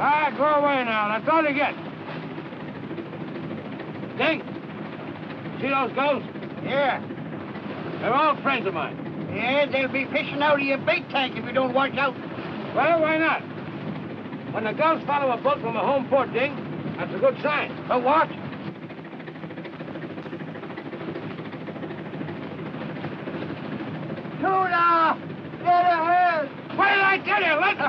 right, go away now. That's all you get. Dink, see those ghosts? Yeah. They're all friends of mine. Yeah, they'll be fishing out of your bait tank if you don't watch out. Well, why not? When the ghosts follow a boat from a home port, Dink, that's a good sign. A what? Tuna! Get ahead! What did I tell you? Let's go!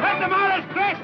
Let them out as Chris!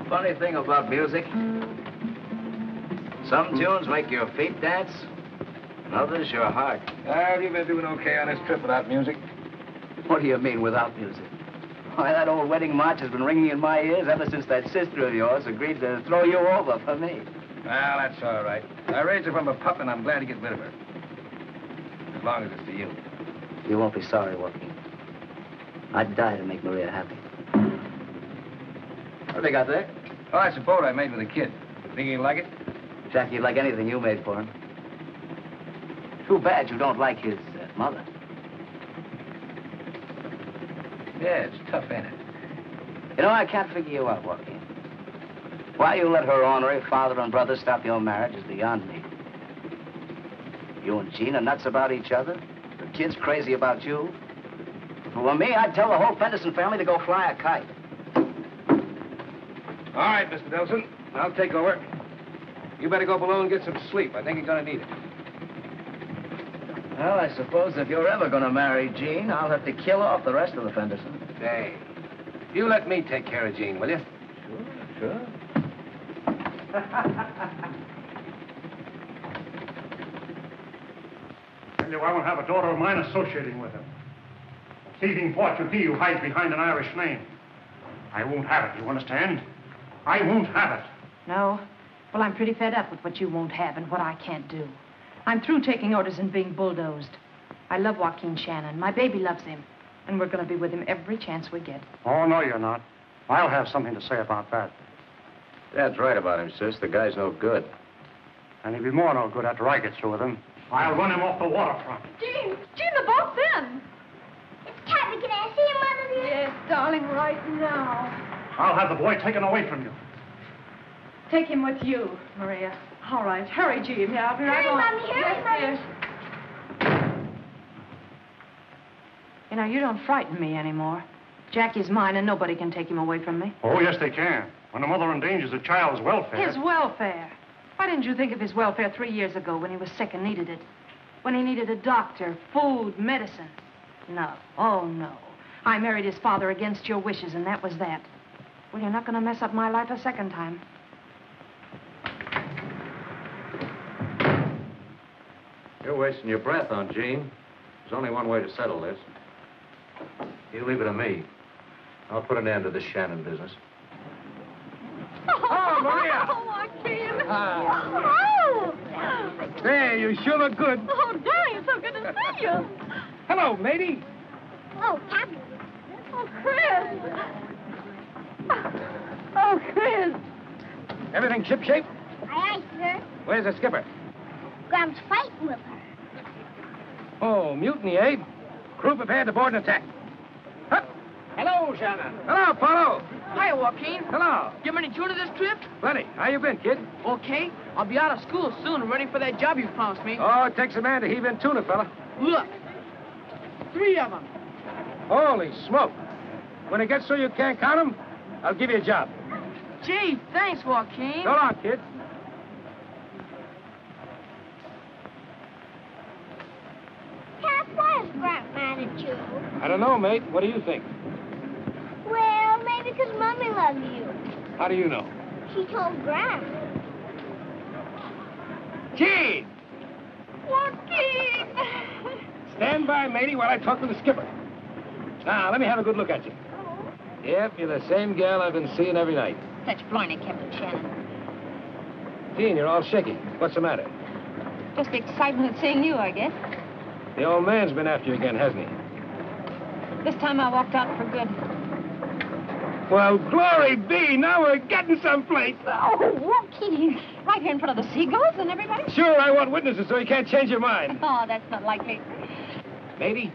Funny thing about music. Some tunes make your feet dance, and others your heart. Well, you've been doing okay on this trip without music. What do you mean without music? Why, that old wedding march has been ringing in my ears ever since that sister of yours agreed to throw you over for me. Well, that's all right. I raised her from a pup, and I'm glad to get rid of her. As long as it's for you. You won't be sorry, Joaquin. I'd die to make Maria happy. What have they got there? Oh, that's a boat I made with a kid. Think he'd like it? Jackie'd like anything you made for him. Too bad you don't like his mother. Yeah, it's tough, ain't it? You know, I can't figure you out, Joaquin. Why you let her ornery father and brother stop your marriage is beyond me. You and Jean are nuts about each other. The kid's crazy about you. If it were me, I'd tell the whole Fenderson family to go fly a kite. All right, Mr. Nelson. I'll take over. You better go below and get some sleep. I think you're going to need it. Well, I suppose if you're ever going to marry Jean, I'll have to kill off the rest of the Fendersons. Hey, you let me take care of Jean, will you? Sure. Tell you, I won't have a daughter of mine associating with him. Thieving fortune he who hides behind an Irish name. I won't have it, you understand? I won't have it. No? Well, I'm pretty fed up with what you won't have and what I can't do. I'm through taking orders and being bulldozed. I love Joaquin Shannon. My baby loves him. And we're going to be with him every chance we get. Oh, no, you're not. I'll have something to say about that. Dad's right about him, sis. The guy's no good. And he'll be more no good after I get through with him. I'll run him off the waterfront. Jean, the boat's in. It's Kathy. Can I see him, Mother? Yes, darling, right now. I'll have the boy taken away from you. Take him with you, Maria. All right. Hurry, Jean. Yeah, I'll be right Hurry, along. Mommy, hurry, Yes. You know, you don't frighten me anymore. Jackie's mine, and nobody can take him away from me. Oh, yes, they can. When a mother endangers a child's welfare. His welfare. Why didn't you think of his welfare 3 years ago when he was sick and needed it? When he needed a doctor, food, medicine? No. Oh, no. I married his father against your wishes, and that was that. Well, you're not going to mess up my life a second time. You're wasting your breath on Jean. There's only one way to settle this. You leave it to me. I'll put an end to this Shannon business. Oh, Maria! Oh, Joaquin. Oh. Hey, you sure look good. Oh, darling, it's so good to see you. Hello, matey. Oh, Captain. Oh, Chris. Oh, Chris. Everything shipshape? Aye, sir. Where's the skipper? Gram's fighting with her. Oh, mutiny, eh? Crew prepared to board an attack. Huh? Hello, Shannon. Hello, Apollo. Hi, Joaquin. Hello. You have any tuna this trip? Plenty. How you been, kid? Okay. I'll be out of school soon, ready for that job you promised me. Oh, it takes a man to heave in tuna, fella. Look. 3 of them. Holy smoke. When it gets so you can't count them, I'll give you a job. Gee, thanks, Joaquin. So long, kid. Cap, why is Grant mad at you? I don't know, mate. What do you think? Well, maybe because Mommy loves you. How do you know? She told Grant. Gene! Joaquin! Stand by, matey, while I talk to the skipper. Now, let me have a good look at you. Yep, you're the same gal I've been seeing every night. Such blarney, Captain Shannon. Gene, you're all shaky. What's the matter? Just the excitement of seeing you, I guess. The old man's been after you again, hasn't he? This time I walked out for good. Well, glory be, now we're getting someplace. Oh, Joaquin, right here in front of the seagulls and everybody? Sure, I want witnesses so you can't change your mind. Oh, that's not likely. Matey,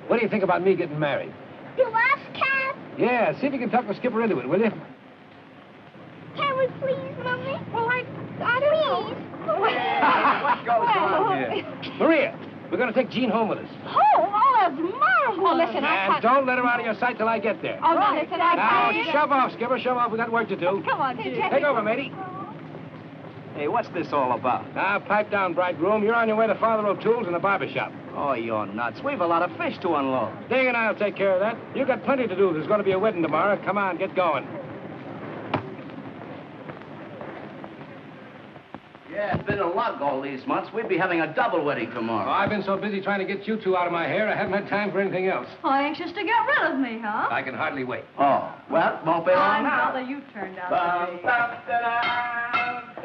what do you think about me getting married? You us, Cap? Yeah, see if you can talk the skipper into it, will you? Can we please, Mommy? Well, I don't know. What goes on here? Maria, we're going to take Jean home with us. Oh, that's marvelous. Oh, listen, And don't let her out of your sight till I get there. Oh, no, listen, Now, shove off, skipper, shove off. We got work to do. Come on, Jim. Take over, matey. Hey, what's this all about? Now, pipe down, bridegroom. You're on your way to Father O'Toole's in the barber shop. Oh, you're nuts. We've a lot of fish to unload. Ding and I'll take care of that. You got plenty to do. There's going to be a wedding tomorrow. Come on, get going. Yeah, it's been a lug all these months. We'd be having a double wedding tomorrow. Oh, I've been so busy trying to get you two out of my hair, I haven't had time for anything else. Oh, anxious to get rid of me, huh? I can hardly wait. Oh, well, won't be long now. Mother, you turned out to be.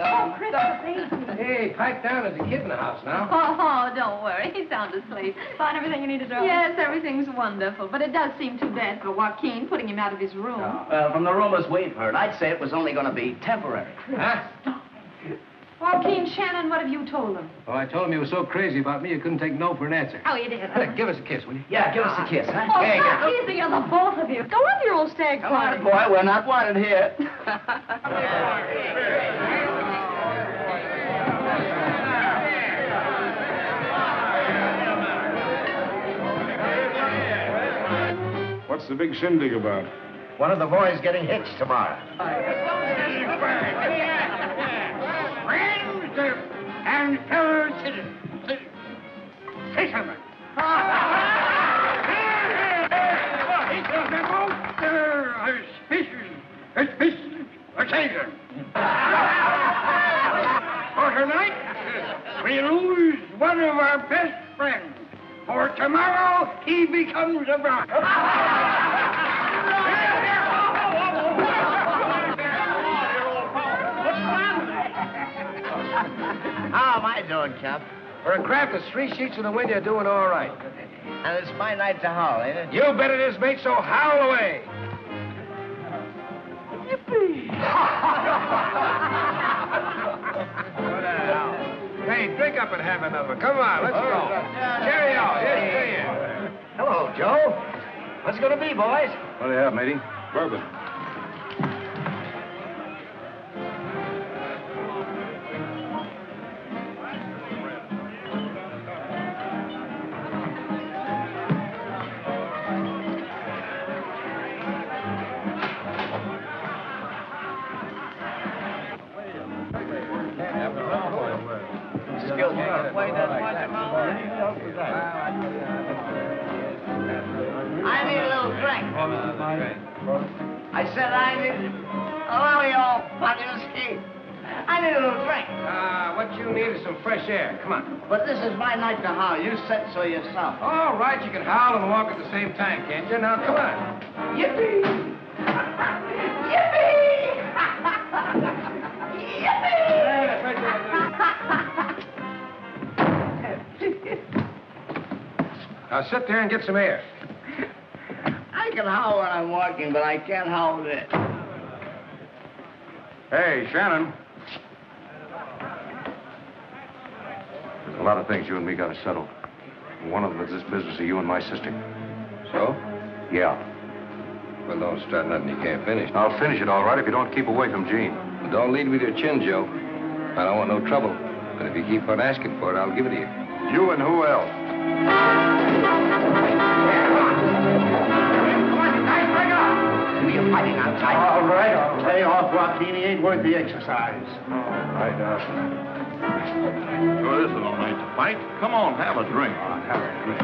Oh, Christopher, Hey, pipe down. There's a kid in the house now. Oh, don't worry. He's sound asleep. Found everything you need to know? Yes, everything's wonderful. But it does seem too bad for Joaquin, putting him out of his room. Well, from the rumors we've heard, I'd say it was only going to be temporary. Huh? Joaquin Shannon, what have you told him? Oh, I told him you were so crazy about me, you couldn't take no for an answer. Oh, you did? Give us a kiss, will you? Yeah, give us a kiss, huh? Oh, Hey, stop teasing on the both of you. Go on your old stag Come on, party. boy. We're not wanted here. What's the big shindig about? One of the boys getting hitched tomorrow. Friends and fellow citizens. Fishermen. Occasion. For tonight, we lose one of our best friends. For tomorrow, he becomes a bride. How am I doing, Cap? For a craft that's 3 sheets in the wind, you're doing all right. And it's my night to howl, ain't it? You bet it is, mate, so howl away. Hey, drink up and have another. Come on, let's go. Cheerio. Yes, cheerio. Hello, Joe. What's it going to be, boys? What do you have, matey? Bourbon. I need a little drink. I said I need... Allow me all fucking escape. I need a little drink. What you need is some fresh air. Come on. But this is my night to howl. You said so yourself. All right, you can howl and walk at the same time, can't you? Now, come on. Yippee! Yippee! Now, sit there and get some air. I can howl when I'm walking, but I can't howl this. Hey, Shannon. There's a lot of things you and me got to settle. One of them is this business of you and my sister. So? Yeah. Well, don't start nothing you can't finish. I'll finish it all right if you don't keep away from Gene. But don't lead with your chin, Joe. I don't want no trouble. But if you keep on asking for it, I'll give it to you. You and who else? Who are you fighting outside? All right, I'll lay off, Joaquin. He ain't worth the exercise. Sure isn't all right to fight. Come on, have a drink. Have a drink.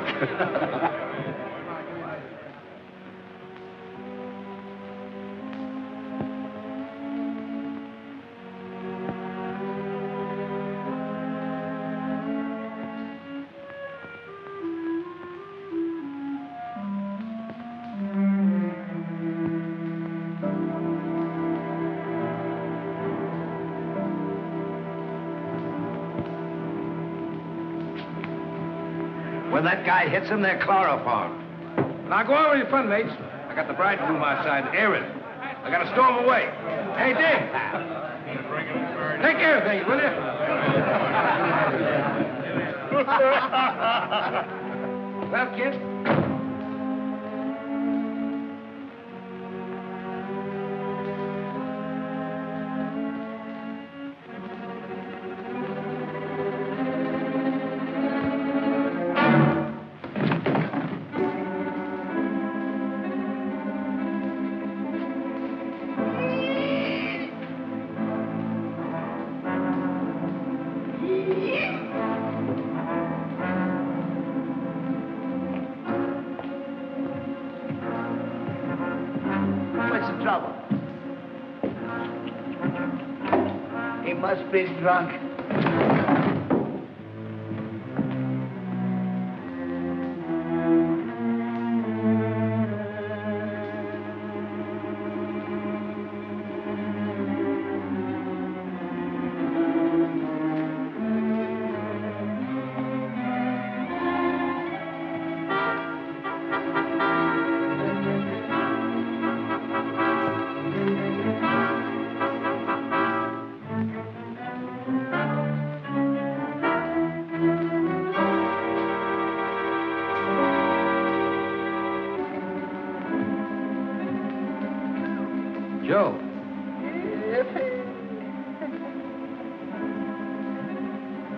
When that guy hits him, they're chloroformed. Now go on with your fun, mates. I got the bridegroom outside, Aaron. I got to stow him away. Hey, Dick. Take care of things, will you? Well, kid. He must be drunk. Joe.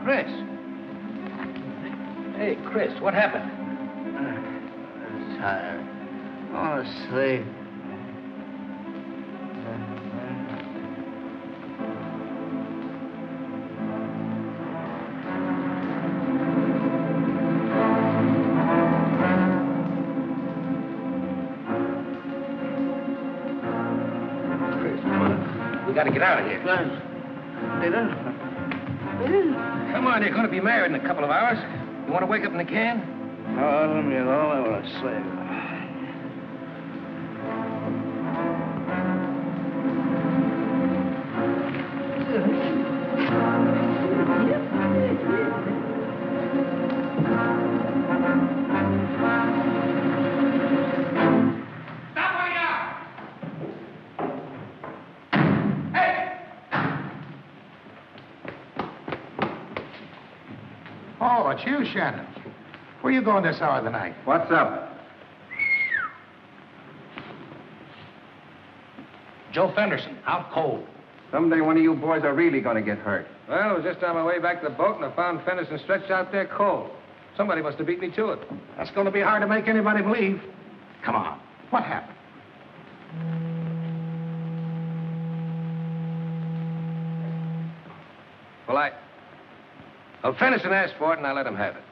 Chris. Hey, Chris, what happened? I'm tired. I want to sleep. We got to get out of here. Come on, you're going to be married in a couple of hours. You want to wake up in the can? Oh, let me alone. I want to sleep. Oh, it's you, Shannon. Where you going this hour of the night? What's up? Joe Fenderson, out cold. Someday one of you boys are really going to get hurt. Well, I was just on my way back to the boat, and I found Fenderson stretched out there cold. Somebody must have beat me to it. That's going to be hard to make anybody believe. Come on. What happened? Well, Fenderson asked for it, and I let him have it.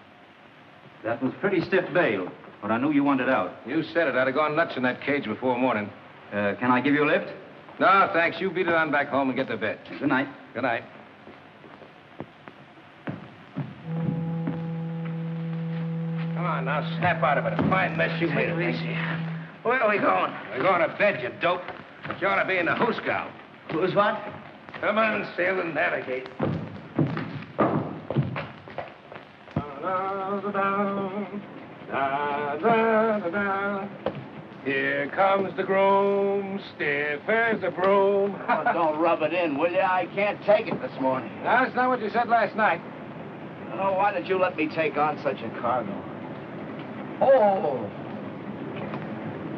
That was pretty stiff bail, but I knew you wanted out. You said it. I'd have gone nuts in that cage before morning. Can I give you a lift? No, thanks. You beat it on back home and get to bed. Good night. Good night. Come on, now, snap out of it. A fine mess you made of it. Where are we going? We're going to bed, you dope. You ought to be in the hoosegow. Who's what? Come on, sail and navigate. Here comes the groom, stiff as a broom. Oh, don't rub it in, will you? I can't take it this morning. That's not what you said last night. Oh, why did you let me take on such a cargo? Oh!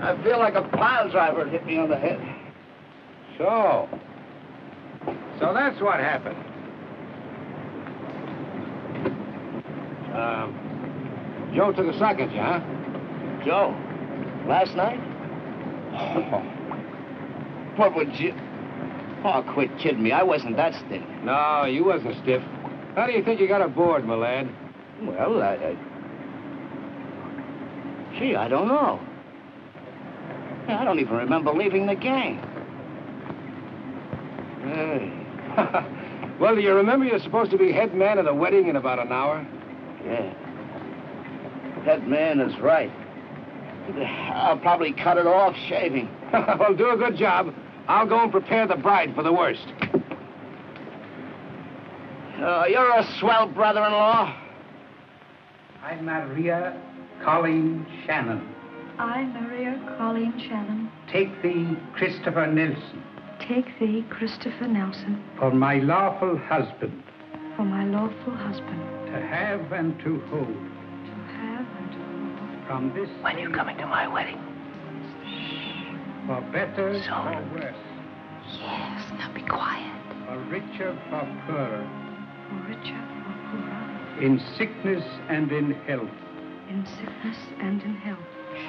I feel like a pile driver hit me on the head. So that's what happened. Joe took a sock at you, huh? Joe, last night? Oh. What would you... Oh, quit kidding me. I wasn't that stiff. No, you wasn't stiff. How do you think you got aboard, my lad? Well, Gee, I don't know. I don't even remember leaving the gang. Hey. Well, do you remember you're supposed to be head man of the wedding in about an hour? Yeah. Head man is right. I'll probably cut it off shaving. Well, do a good job. I'll go and prepare the bride for the worst. You're a swell brother-in-law. I'm Maria Colleen Shannon. I, Maria Colleen Shannon, Take thee, Christopher Nelson, take thee, Christopher Nelson, for my lawful husband, for my lawful husband, to have and to hold, to have and to hold, from this When day you coming to my wedding? for better So? or worse, Yes, now be quiet. for richer, for poorer, For richer, for poorer, in sickness and in health, in sickness and in health,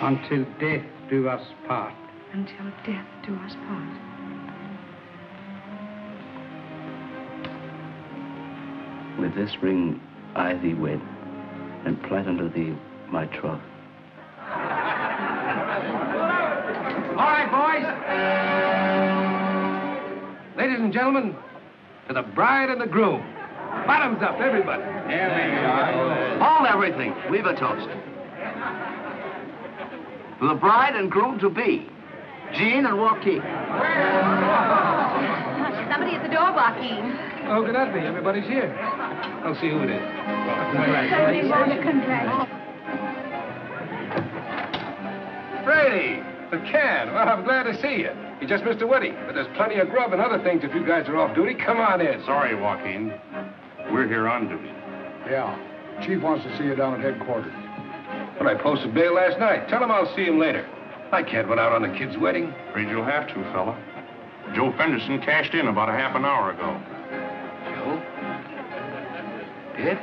until death do us part. until death do us part. With this ring I thee wed, and plight unto thee my troth. All right, boys. Ladies and gentlemen, to the bride and the groom. Bottoms up, everybody. Hold everything. Leave a toast. To the bride and groom to be, Jean and Joaquin. Somebody at the door, Joaquin. Oh, could that be? Everybody's here. I'll see who it is. Brady, the can. Well, I'm glad to see you. You just missed a wedding, but there's plenty of grub and other things if you guys are off duty. Come on in. Sorry, Joaquin. We're here on duty. Yeah. Chief wants to see you down at headquarters. But I posted bail last night. Tell him I'll see him later. I can't run out on the kid's wedding. Afraid you'll have to, fella. Joe Fenderson cashed in about a half an hour ago. Joe? Did?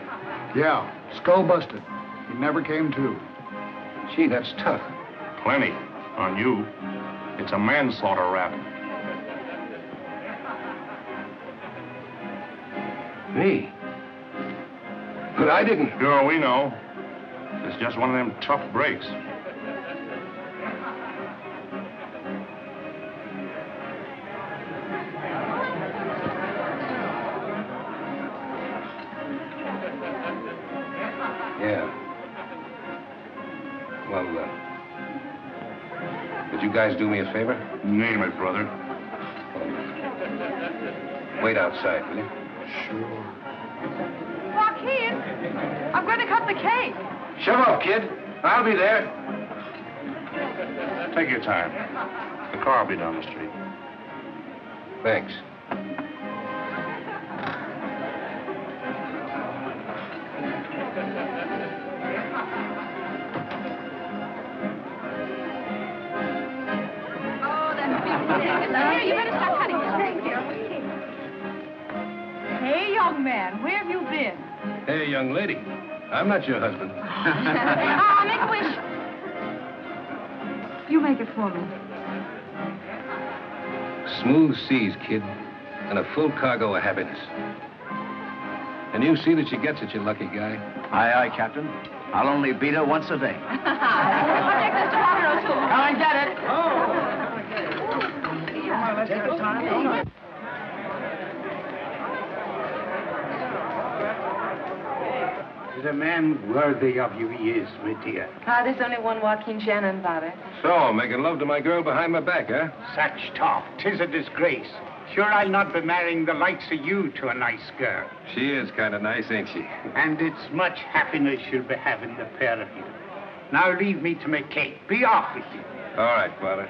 Yeah. Skull busted. He never came to. Gee, that's tough. Plenty. On you. It's a manslaughter rap. Me? But I didn't. Sure, we know. It's just one of them tough breaks. Yeah. Well, would you guys do me a favor? Name it, brother. Wait outside, will you? Sure. Joaquin, I'm going to cut the cake. Shove up, kid. I'll be there. Take your time. The car will be down the street. Thanks. Here, you better start cutting this. Hey, young man, where have you been? Hey, young lady. I'm not your husband. Make a wish. You make it for me. Smooth seas, kid, and a full cargo of happiness. And you see that she gets it, you lucky guy. Aye, aye, Captain. I'll only beat her once a day. I'll take this to Monroe, too. Come and get it. Is a man worthy of you, he is, my dear. There's only one Joaquin Shannon, Father. So, making love to my girl behind my back, huh? Such talk, 'tis a disgrace. Sure, I'll not be marrying the likes of you to a nice girl. She is kind of nice, ain't she? And it's much happiness you'll be having, the pair of you. Now leave me to make cake. Be off with you. All right, Father.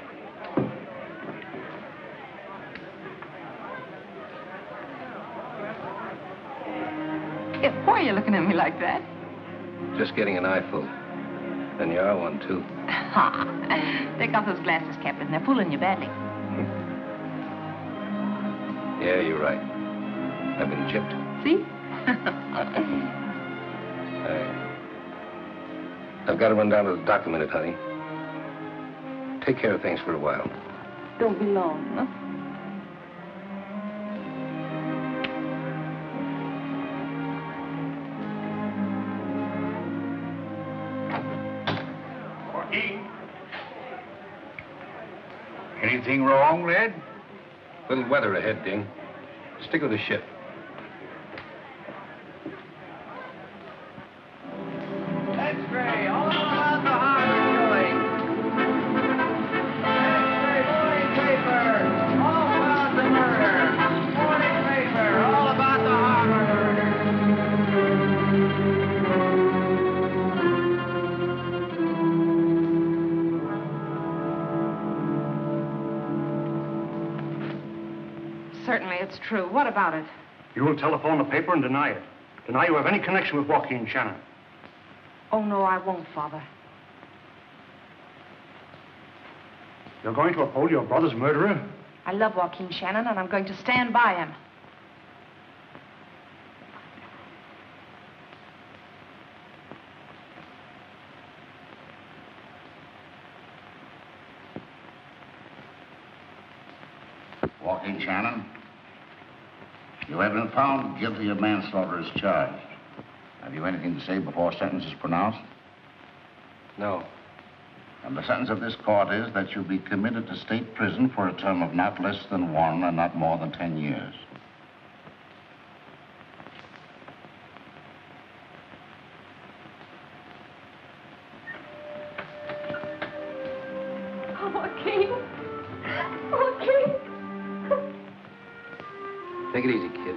Why are you looking at me like that? Just getting an eyeful. And you are one, too. Take off those glasses, Captain. They're fooling you badly. Yeah, you're right. I've been chipped. See? I've got to run down to the dock a minute, honey. Take care of things for a while. Don't be long, huh? Anything wrong, lad? Little weather ahead, Ding. Stick with the ship. That's great. All around the harbor, Joey. That's great. Morning paper. All about the murder. Morning paper. All about the harbor murder. Certainly, it's true. What about it? You will telephone the paper and deny it. Deny you have any connection with Joaquin Shannon. Oh, no, I won't, Father. You're going to uphold your brother's murderer? I love Joaquin Shannon, and I'm going to stand by him. Joaquin Shannon, you have been found guilty of manslaughter as charged. Have you anything to say before sentence is pronounced? No. And the sentence of this court is that you be committed to state prison for a term of not less than 1 and not more than 10 years. Joaquin. Joaquin. Take it easy, kid.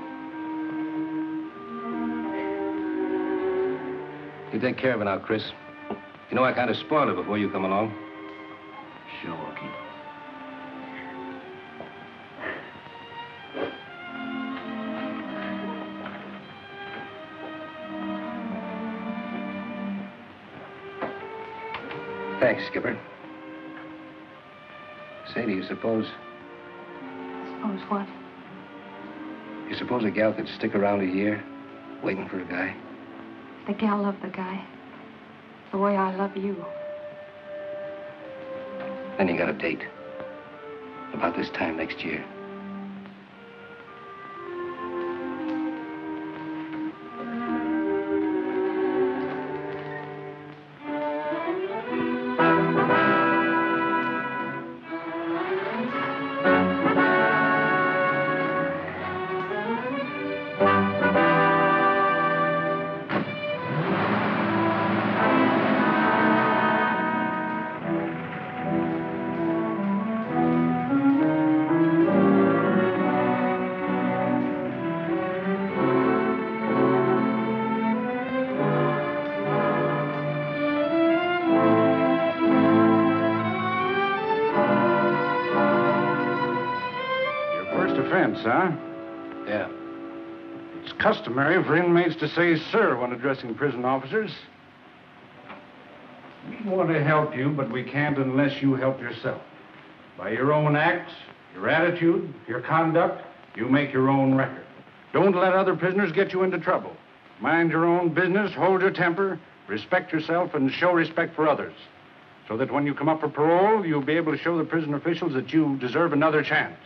You take care of it now, Chris. You know I kind of spoiled it before you come along. Sure, Joaquin. Thanks, Skipper. Say, do you suppose... Suppose what? You suppose a gal could stick around a year, waiting for a guy? The gal loved the guy. The way I love you. Then you got a date. About this time next year. Offense, huh? Yeah. It's customary for inmates to say sir when addressing prison officers. We want to help you, but we can't unless you help yourself. By your own acts, your attitude, your conduct, you make your own record. Don't let other prisoners get you into trouble. Mind your own business, hold your temper, respect yourself, and show respect for others. So that when you come up for parole, you'll be able to show the prison officials that you deserve another chance.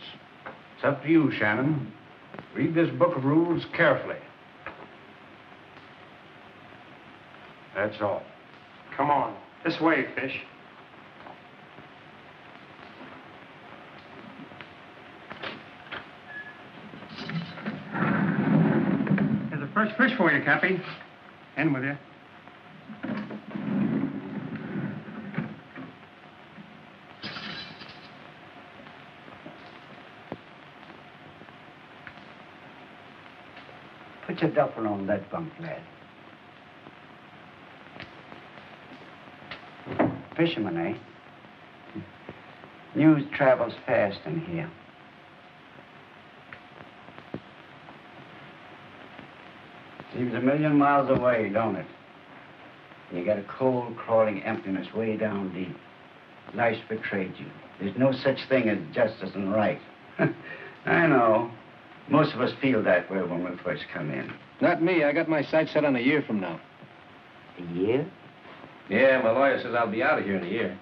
It's up to you, Shannon. Read this book of rules carefully. That's all. Come on. This way, Fish. There's a fresh fish for you, Cappy. In with you. Put your duffel on that bunk, lad. Fisherman, eh? News travels fast in here. Seems a million miles away, don't it? You got a cold, crawling emptiness way down deep. Life's betrayed you. There's no such thing as justice and right. I know. Most of us feel that way when we first come in. Not me. I got my sights set on a year from now. A year? Yeah, my lawyer says I'll be out of here in a year.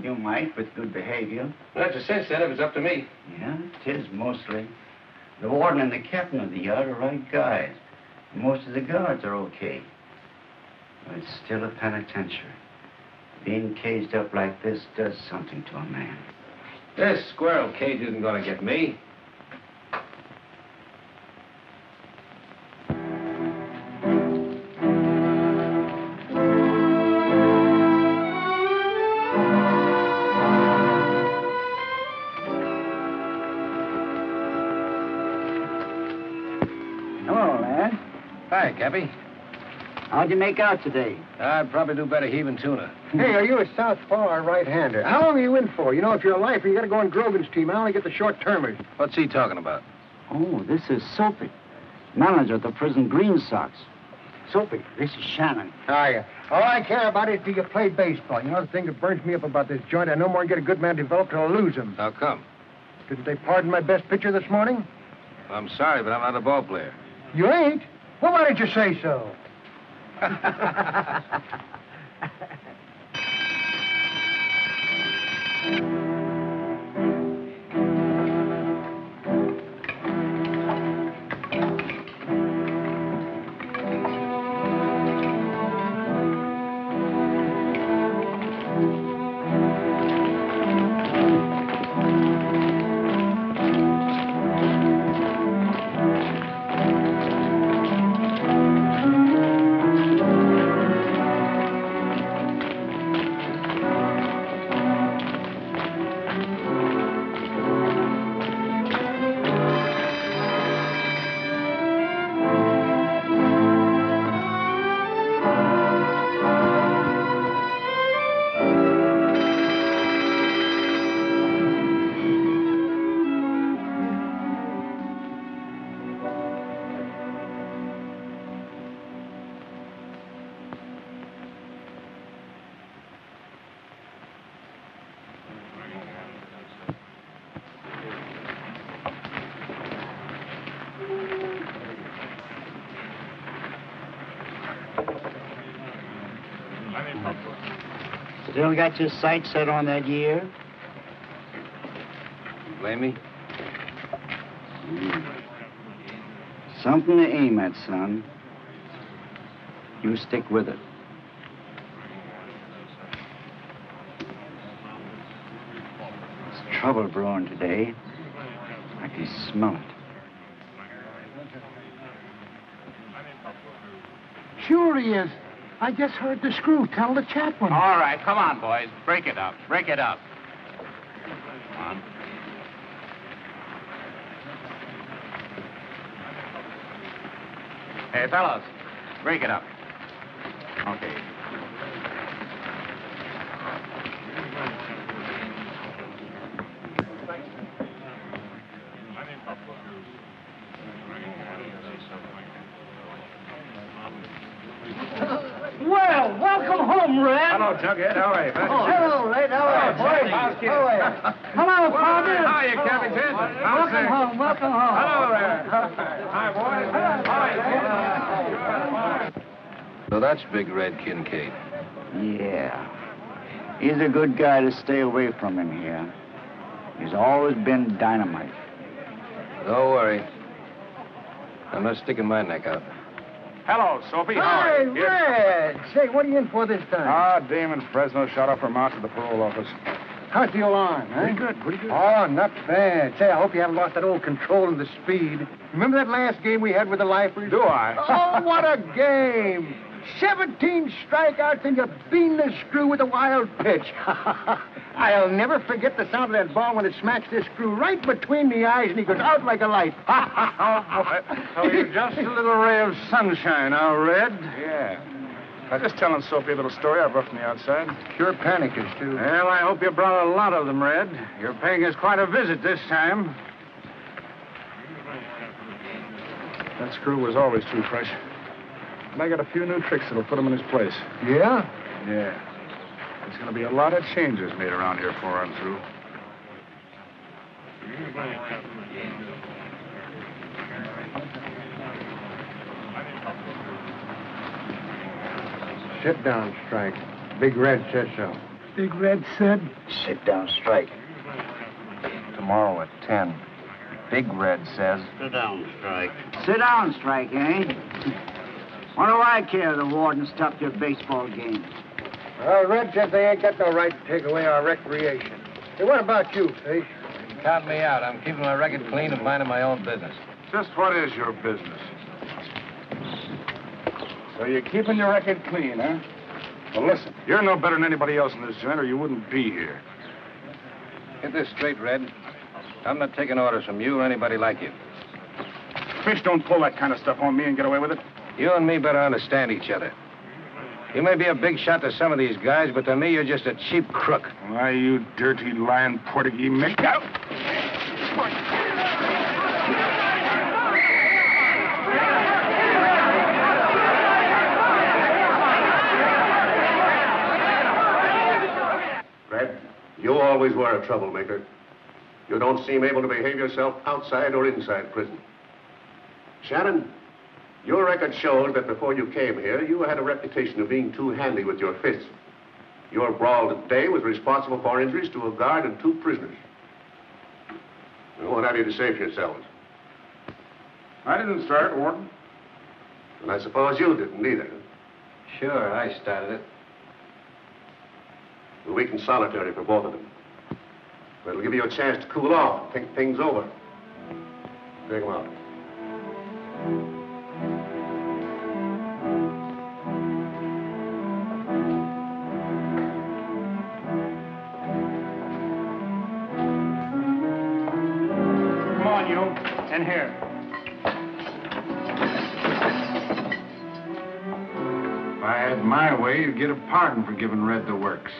You might, with good behavior. Well, that's a cinch, then, if it's up to me. Yeah, it is, mostly. The warden and the captain of the yard are right guys. Most of the guards are okay. But it's still a penitentiary. Being caged up like this does something to a man. This squirrel cage isn't going to get me. Hello, lad. Hi, Cappy. How'd you make out today? I'd probably do better heaving tuna. Hey, are you a southpaw or a right-hander? How long are you in for? You know, if you're a lifer, you got to go on Grogan's team. I only get the short-termers. What's he talking about? Oh, this is Soapy, manager of the prison Green Sox. Soapy, this is Shannon. Hiya. All I care about is do you play baseball. You know, the thing that burns me up about this joint, I no more get a good man developed till I lose him. How come? Didn't they pardon my best pitcher this morning? I'm sorry, but I'm not a ball player. You ain't? Well, why didn't you say so? Still got your sights set on that year? Blame me? Something to aim at, son. You stick with it. There's trouble brewing today. I can smell it. Sure he is. I just heard the screw tell the chaplain. All right, come on, boys. Break it up. Break it up. Come on. Hey, fellas, break it up. Okay. Well, welcome home, Red. Hello, Jughead. How are you, buddy? Oh, hello, Red. How are you, boy? How's Kid? How are you? Hello, partner. How are you, Captain? Welcome home. Welcome home. Hello there. Hi, boys. Hi. So that's Big Red Kincaid. Yeah. He's a good guy to stay away from in here. He's always been dynamite. Don't worry. I'm not sticking my neck out. Hello, Soapy. How Hey, are you? Red. Say, what are you in for this time? Ah, Damon Fresno shot off from out to the parole office. How's the alarm, huh? Pretty good, pretty good. Oh, not bad. Say, I hope you haven't lost that old control and the speed. Remember that last game we had with the Lifers? Do I? Oh, what a game! 17 strikeouts and you bean the screw with a wild pitch. I'll never forget the sound of that ball when it smacked this screw right between the eyes and he goes out like a light. Oh, you're just a little ray of sunshine, huh, Red? Yeah. I was just telling Soapy a little story I brought from the outside. Pure panicers, too. Well, I hope you brought a lot of them, Red. You're paying us quite a visit this time. That screw was always too fresh. And I got a few new tricks that'll put him in his place. Yeah? Yeah. There's going to be a lot of changes made around here before I'm through. Sit down, Strike. Big Red says so. Big Red said? Sit down, Strike. Tomorrow at 10. Big Red says... Sit down, Strike. Sit down, Strike, eh? What do I care? The warden stopped your baseball game. Well, Red says they ain't got no right to take away our recreation. Hey, what about you, Fish? Count me out. I'm keeping my record clean and minding my own business. Just what is your business? So you're keeping your record clean, huh? Well, listen, you're no better than anybody else in this joint, or you wouldn't be here. Get this straight, Red. I'm not taking orders from you or anybody like you. Fish don't pull that kind of stuff on me and get away with it. You and me better understand each other. You may be a big shot to some of these guys, but to me, you're just a cheap crook. Why, you dirty, lying Portuguese Mick. Red, you always were a troublemaker. You don't seem able to behave yourself outside or inside prison. Shannon, your record shows that before you came here, you had a reputation of being too handy with your fists. Your brawl today was responsible for injuries to a guard and 2 prisoners. Well, what have you to say for yourselves? I didn't start, Warden. And I suppose you didn't either. Sure, I started it. A week in solitary for both of them. But it'll give you a chance to cool off, think things over. Take them out. Come on, you. In here. If I had my way, you'd get a pardon for giving Red the works.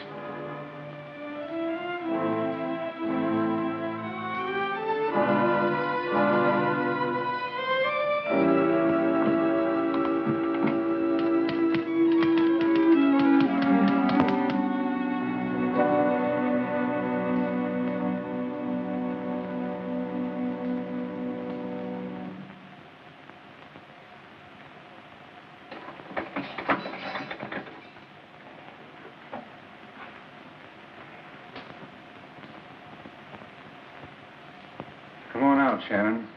Come on out, Shannon.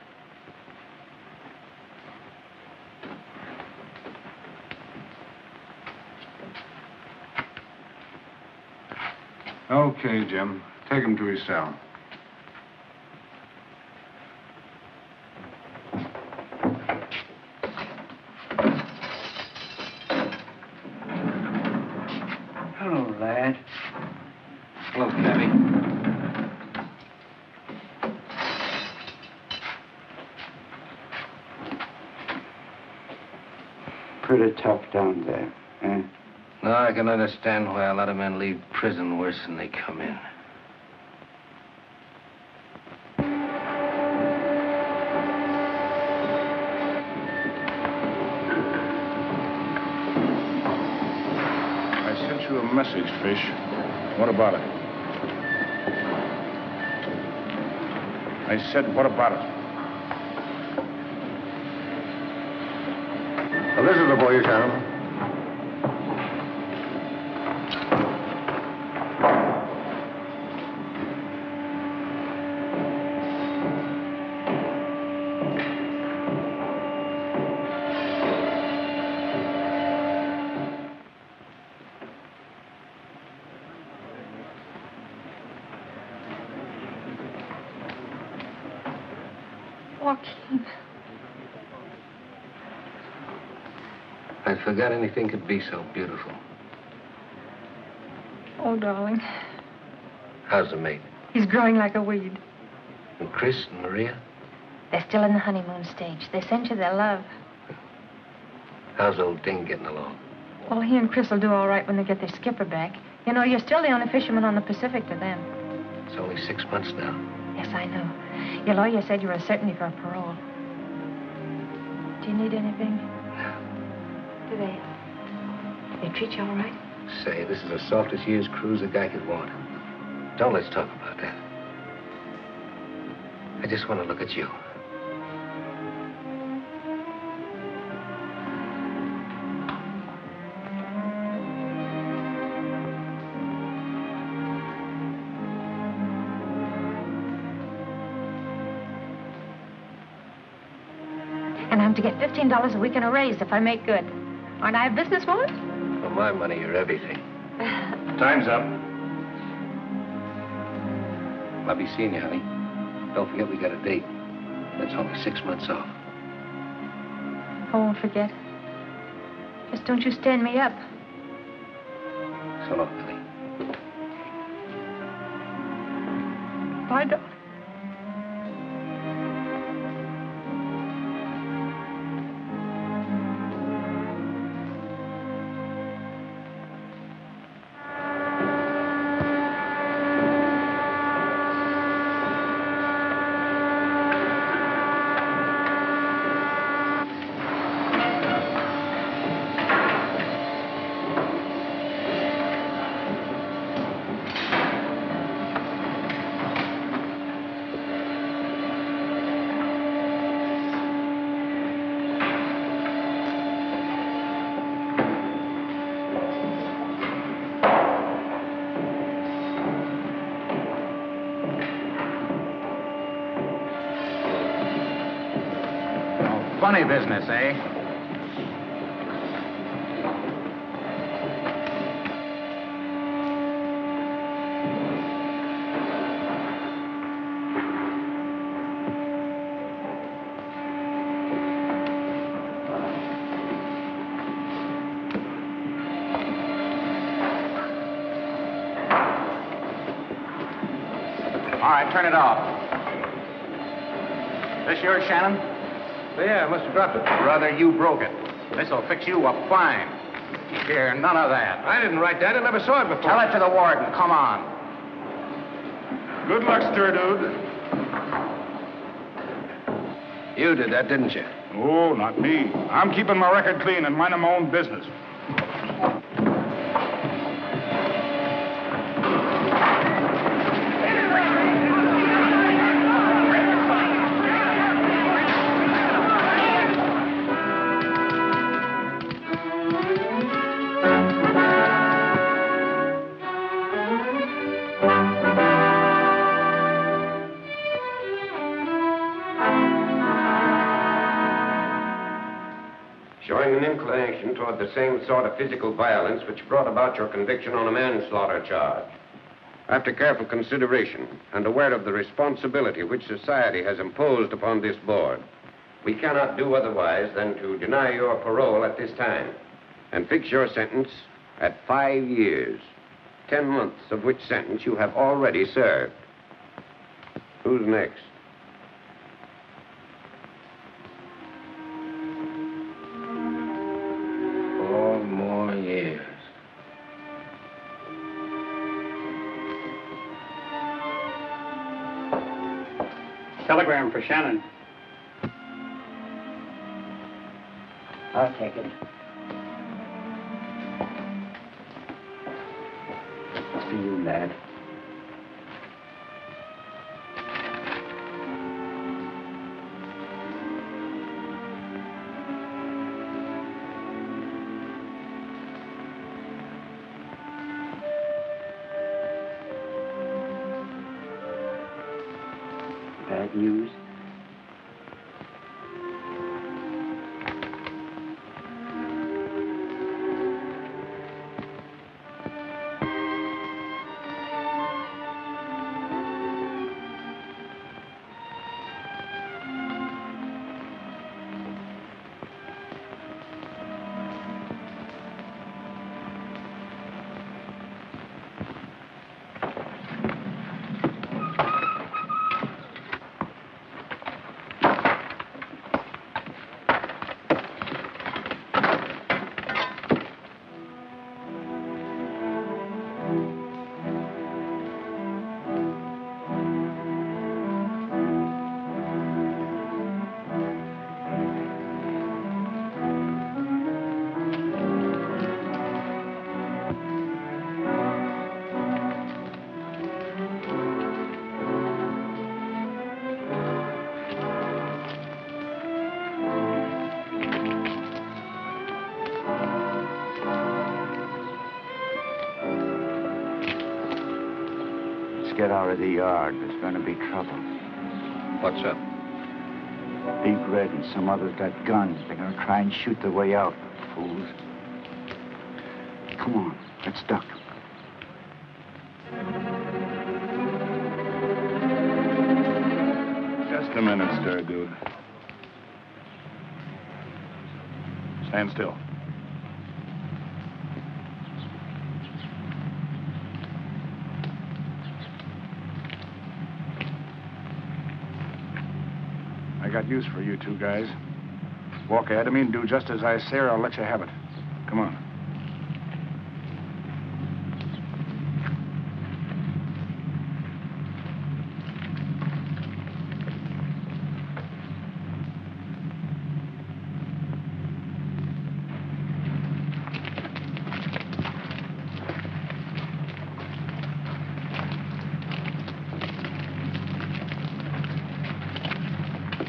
Okay, Jim. Take him to his cell. Hello, lad. Hello, Cabby. Pretty tough down there, eh? No, I can understand why a lot of men leave prison worse than they come in. I sent you a message, Fish. What about it? I said, what about it? Well, this is the boy, Shannon. Joaquin. I forgot anything could be so beautiful. Oh, darling. How's the mate? He's growing like a weed. And Chris and Maria? They're still in the honeymoon stage. They sent you their love. How's old Ding getting along? Well, he and Chris will do all right when they get their skipper back. You know, you're still the only fisherman on the Pacific to them. It's only 6 months now. Yes, I know. Your lawyer said you were a certainty for parole. Do you need anything? Do they treat you all right? Say, this is the softest year's cruise a guy could want. Don't let's talk about that. I just want to look at you. And I'm to get $15 a week in a raise if I make good. Aren't I a businesswoman? For my money, you're everything. Time's up. I'll be seeing you, honey. Don't forget we got a date. That's only 6 months off. I won't forget. Just don't you stand me up. So long, Billy. Bye, darling. Funny business, eh? All right, turn it off. This yours, Shannon? Yeah, I must have dropped it. Brother, you broke it. This'll fix you up fine. Here, none of that. I didn't write that. I never saw it before. Tell it to the warden. Come on. Good luck, stir dude. You did that, didn't you? Oh, not me. I'm keeping my record clean and minding my own business. Showing an inclination toward the same sort of physical violence which brought about your conviction on a manslaughter charge. After careful consideration and aware of the responsibility which society has imposed upon this board, we cannot do otherwise than to deny your parole at this time and fix your sentence at 5 years, 10 months of which sentence you have already served. Who's next? 4 more years. Telegram for Shannon. I'll take it. It's for you, lad. Bad news? get out of the yard. There's going to be trouble. What's up? Big Red and some others got guns. They're going to try and shoot their way out, fools. Come on, let's duck. Just a minute, stir, dude. Stand still. I got use for you two guys. Walk ahead of me and do just as I say, or I'll let you have it. Come on.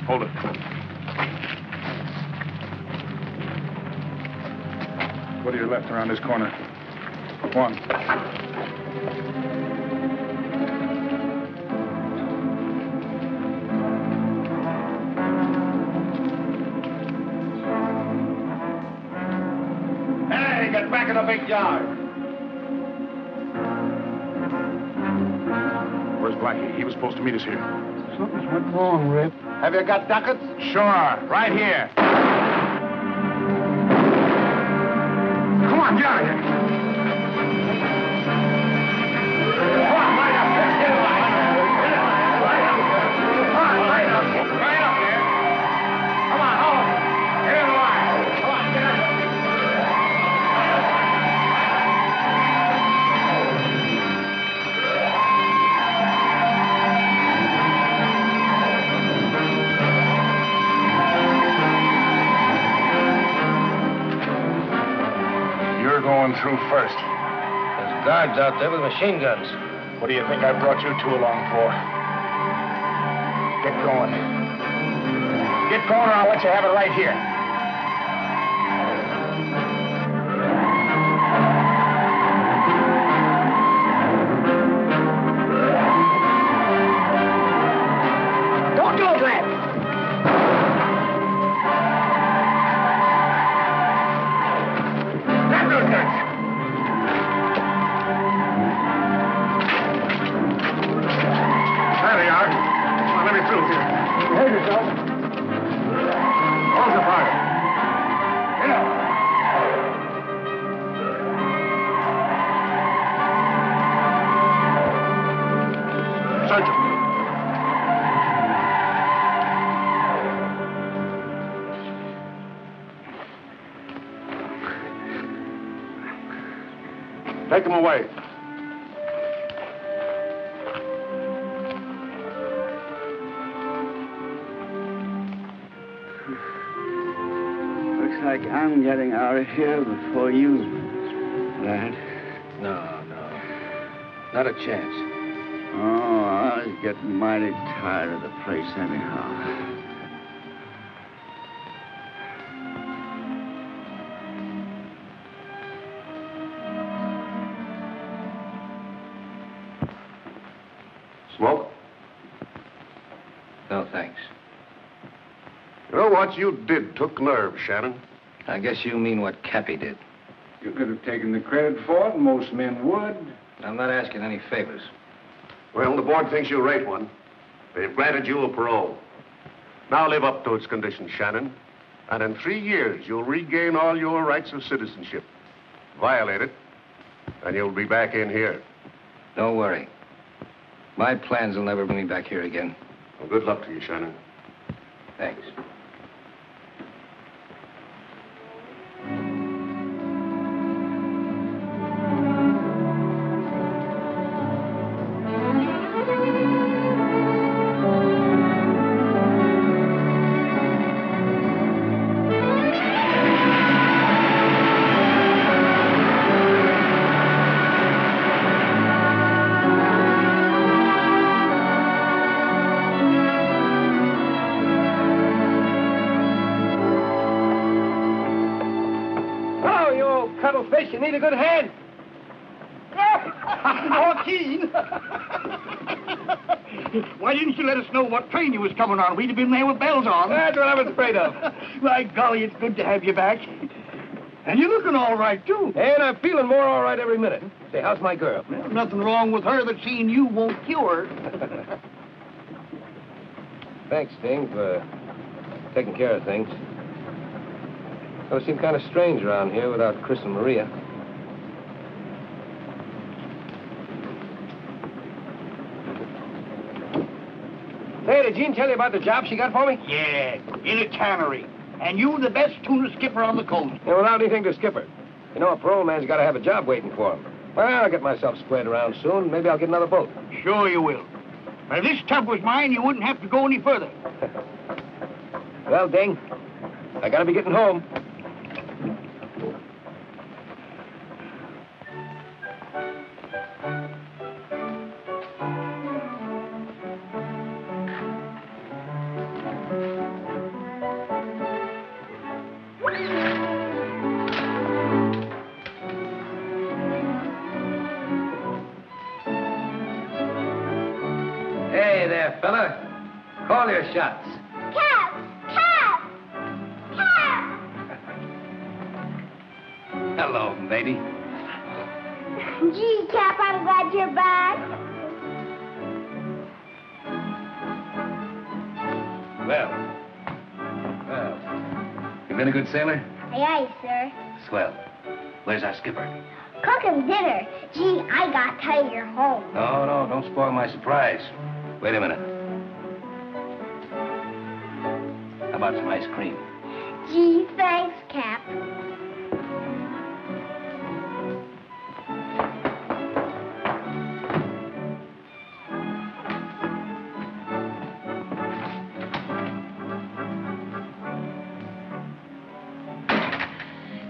Hold it. Go to your left around this corner. One. Hey, get back in the big yard. Where's Blackie? He was supposed to meet us here. Something's went wrong, Rip. Have you got ducats? Sure, right here. Come on, get out of here. Come on, light up there. Get a light. Come on, light up. Right up there. Come on, hold it. Get in the line. Come on, get out. You're going through first. There's guards out there with machine guns. What do you think I brought you two along for? Get going. Get going or I'll let you have it right here. Don't do it, Red. Grab those guns. There they are. Come on, let me through here. Behave yourself. Hold your fire. Get up. Search him. Take him away. Looks like I'm getting out of here before you, lad. No. Not a chance. Oh, I was getting mighty tired of the place anyhow. Smoke? No, thanks. You know what you did took nerve, Shannon. I guess you mean what Cappy did. You could have taken the credit for it. Most men would. I'm not asking any favors. Well, the board thinks you rate one. They've granted you a parole. Now live up to its conditions, Shannon. And in 3 years, you'll regain all your rights of citizenship. Violate it, and you'll be back in here. Don't worry. My plans will never bring me back here again. Well, good luck to you, Shannon. Thanks. You need a good hand. Joaquin! Why didn't you let us know what train you was coming on? We'd have been there with bells on. That's what I was afraid of. My golly, it's good to have you back. And you're looking all right, too. And I'm feeling more all right every minute. Say, how's my girl? Well, nothing wrong with her that seeing you won't cure. Thanks, Sting, for taking care of things. It would seem kind of strange around here without Chris and Maria. Hey, did Jean tell you about the job she got for me? Yeah, in a cannery. And you the best tuna skipper on the coast. Yeah, without anything to skipper. You know, a parole man's got to have a job waiting for him. Well, I'll get myself squared around soon. Maybe I'll get another boat. Sure you will. But if this tub was mine, you wouldn't have to go any further. Well, Ding, I got to be getting home. Hey there, fella. Call your shots. Cap! Cap! Cap! Hello, lady. Gee, Cap, I'm glad you're back. Well. You been a good sailor? Aye, aye, sir. Swell. Where's our skipper? Cooking dinner. Gee, I got to tell you you're home. No, don't spoil my surprise. Wait a minute. How about some ice cream? Gee, thanks, Cap.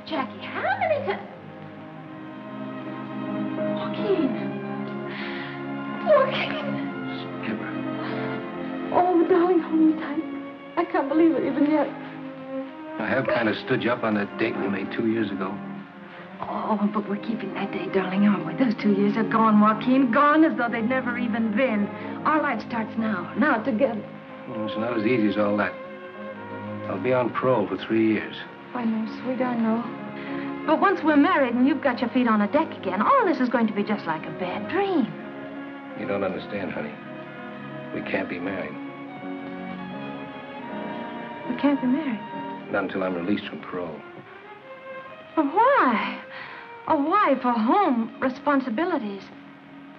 Jackie, how many times... Joaquin. Oh, darling, hold me tight. I can't believe it even yet. I have kind of stood you up on that date we made 2 years ago. Oh, but we're keeping that day, darling, aren't we? Those 2 years are gone, Joaquin. Gone as though they'd never even been. Our life starts now. Now, together. Oh, it's not as easy as all that. I'll be on parole for 3 years. I know, sweet, I know. But once we're married and you've got your feet on a deck again, all this is going to be just like a bad dream. You don't understand, honey. We can't be married. We can't be married. Not until I'm released from parole. But why? Oh, why? For home responsibilities.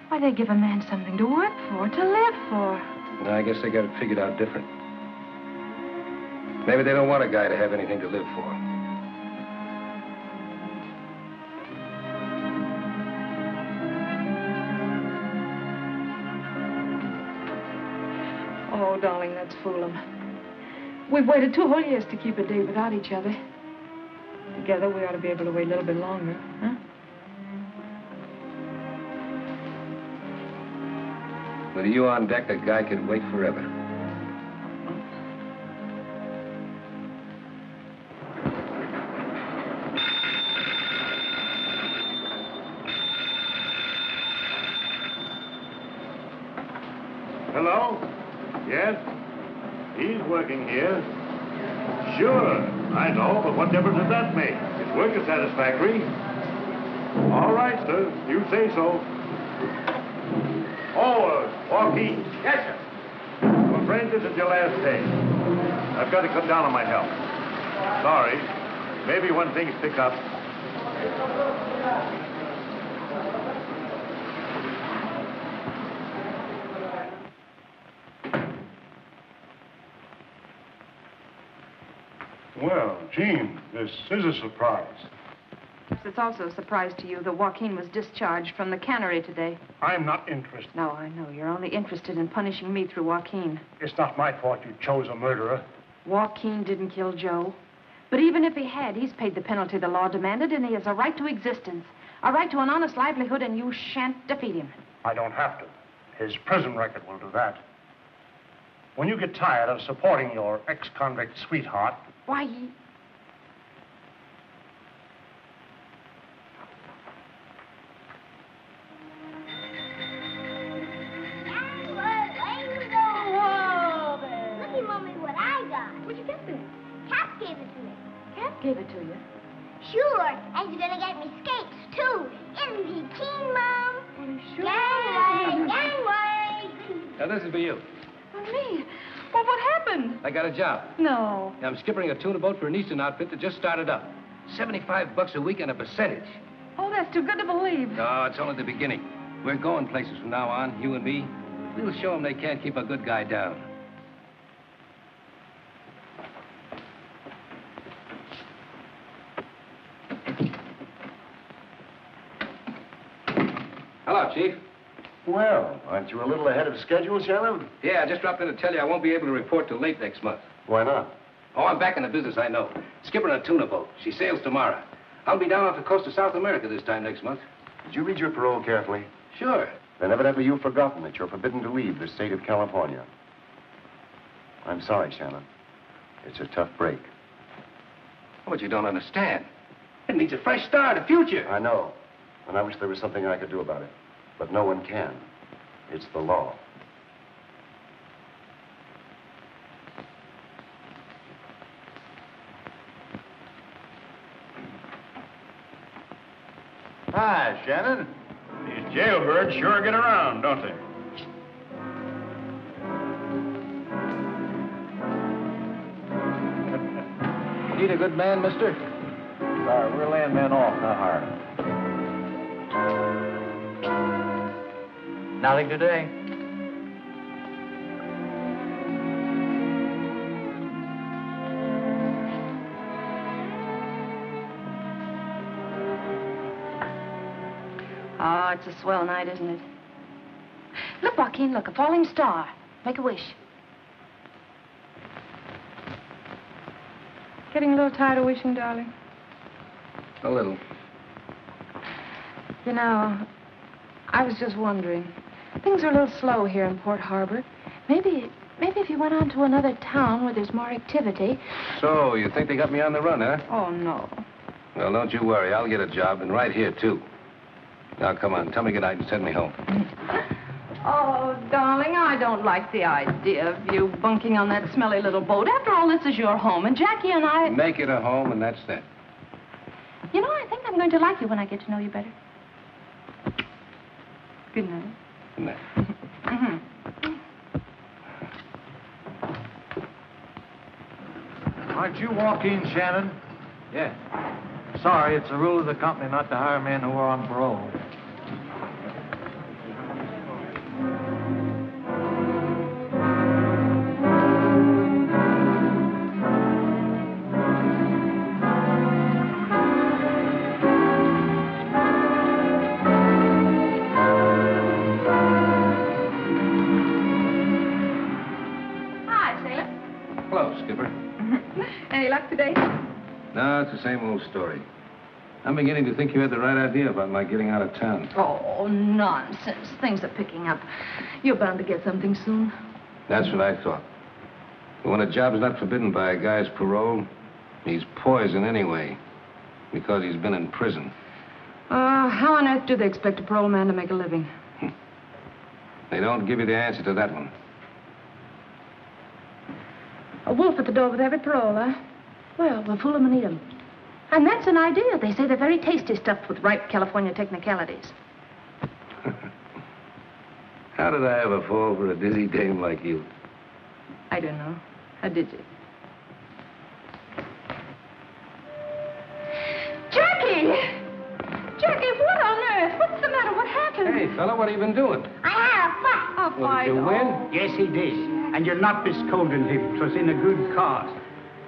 Why, they give a man something to work for, to live for. No, I guess they got it figured out different. Maybe they don't want a guy to have anything to live for. Oh, darling, let's fool them. We've waited 2 whole years to keep a day without each other. Together, we ought to be able to wait a little bit longer, huh? With you on deck, a guy could wait forever. Hello? Yes? He's working here. Sure, I know, but what difference does that make? His work is satisfactory. All right, sir. You say so. Oh, Joaquin. Yes, sir. Well, friend, this is your last day. I've got to cut down on my help. Sorry. Maybe when things pick up. Well, Jean, this is a surprise. It's also a surprise to you that Joaquin was discharged from the cannery today. I'm not interested. No, I know. You're only interested in punishing me through Joaquin. It's not my fault you chose a murderer. Joaquin didn't kill Joe. But even if he had, he's paid the penalty the law demanded, and he has a right to existence, a right to an honest livelihood, and you shan't defeat him. I don't have to. His prison record will do that. When you get tired of supporting your ex-convict sweetheart... Why, Jack gave it to you. Sure, and he's gonna get me skates, too. Isn't he keen, Mom? Sure. Gangway! Now, this is for you. For me? Well, what happened? I got a job. No. I'm skippering a tuna boat for an Eastern outfit that just started up. $75 a week and a percentage. Oh, that's too good to believe. No, it's only the beginning. We're going places from now on, you and me. We'll show them they can't keep a good guy down. Hello, Chief. Well, aren't you a little ahead of schedule, Shannon? Yeah, I just dropped in to tell you I won't be able to report till late next month. Why not? Oh, I'm back in the business, I know. Skipping a tuna boat. She sails tomorrow. I'll be down off the coast of South America this time next month. Did you read your parole carefully? Sure. Then evidently you've forgotten that you're forbidden to leave the state of California. I'm sorry, Shannon. It's a tough break. But you don't understand. It means a fresh start, a future. I know. And I wish there was something I could do about it. But no one can. It's the law. Hi, Shannon. These jailbirds sure get around, don't they? Need a good man, mister? Sorry, we're laying men off, not hiring. Nothing today. Oh, it's a swell night, isn't it? Look, Joaquin, look, a falling star. Make a wish. Getting a little tired of wishing, darling? A little. You know, I was just wondering. Things are a little slow here in Port Harbor. Maybe if you went on to another town where there's more activity. So, you think they got me on the run, huh? Oh, no. Well, don't you worry. I'll get a job, and right here, too. Now, come on. Tell me goodnight and send me home. Oh, darling, I don't like the idea of you bunking on that smelly little boat. After all, this is your home, and Jackie and I... Make it a home, and that's that. You know, I think I'm going to like you when I get to know you better. Good night. Good night. Aren't you Joaquin Shannon? Yeah. Sorry, it's the rule of the company not to hire men who are on parole. Hi, sailor. Hello, Skipper. Any luck today? No, it's the same old story. I'm beginning to think you had the right idea about my getting out of town. Oh, nonsense. Things are picking up. You're bound to get something soon. That's what I thought. But when a job's not forbidden by a guy's parole, he's poison anyway, because he's been in prison. How on earth do they expect a parole man to make a living? They don't give you the answer to that one. A wolf at the door with every parole, huh? Well, we'll fool 'em and eat 'em. And that's an idea. They say they're very tasty, stuffed with ripe California technicalities. How did I ever fall for a dizzy dame like you? I don't know. How did you? Jackie! Jackie, what on earth? What's the matter? What happened? Hey, fella, what have you been doing? I had a fight. A Well, fight. did you win? Yes, he did. And you're not miscolding him. 'Twas in a good cause.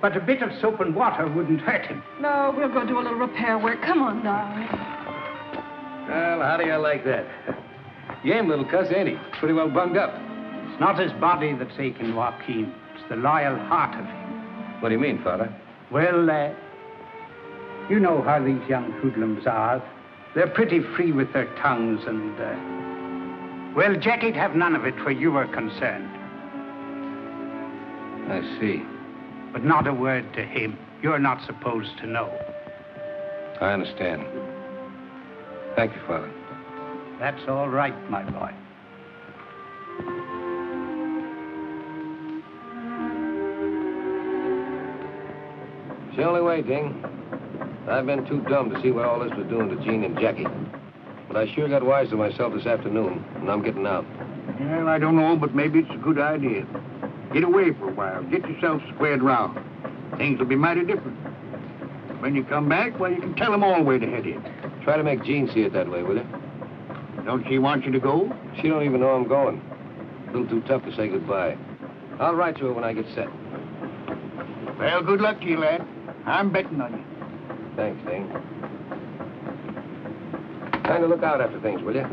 But a bit of soap and water wouldn't hurt him. No, we'll go do a little repair work. Come on, darling. Well, how do you like that? Game little cuss, ain't he? Pretty well bunged up. It's not his body that's aching, Joaquin. It's the loyal heart of him. What do you mean, Father? Well, you know how these young hoodlums are. They're pretty free with their tongues and, well, Jackie'd have none of it where you were concerned. I see. But not a word to him. You're not supposed to know. I understand. Thank you, Father. That's all right, my boy. It's the only way, Ding. I've been too dumb to see what all this was doing to Gene and Jackie. But I sure got wise to myself this afternoon, and I'm getting out. Well, I don't know, but maybe it's a good idea. Get away for a while. Get yourself squared round. Things will be mighty different. When you come back, well, you can tell them all where to head in. Try to make Jean see it that way, will you? Don't she want you to go? She don't even know I'm going. A little too tough to say goodbye. I'll write to her when I get set. Well, good luck to you, lad. I'm betting on you. Thanks, Ding. Kind of look out after things, will you?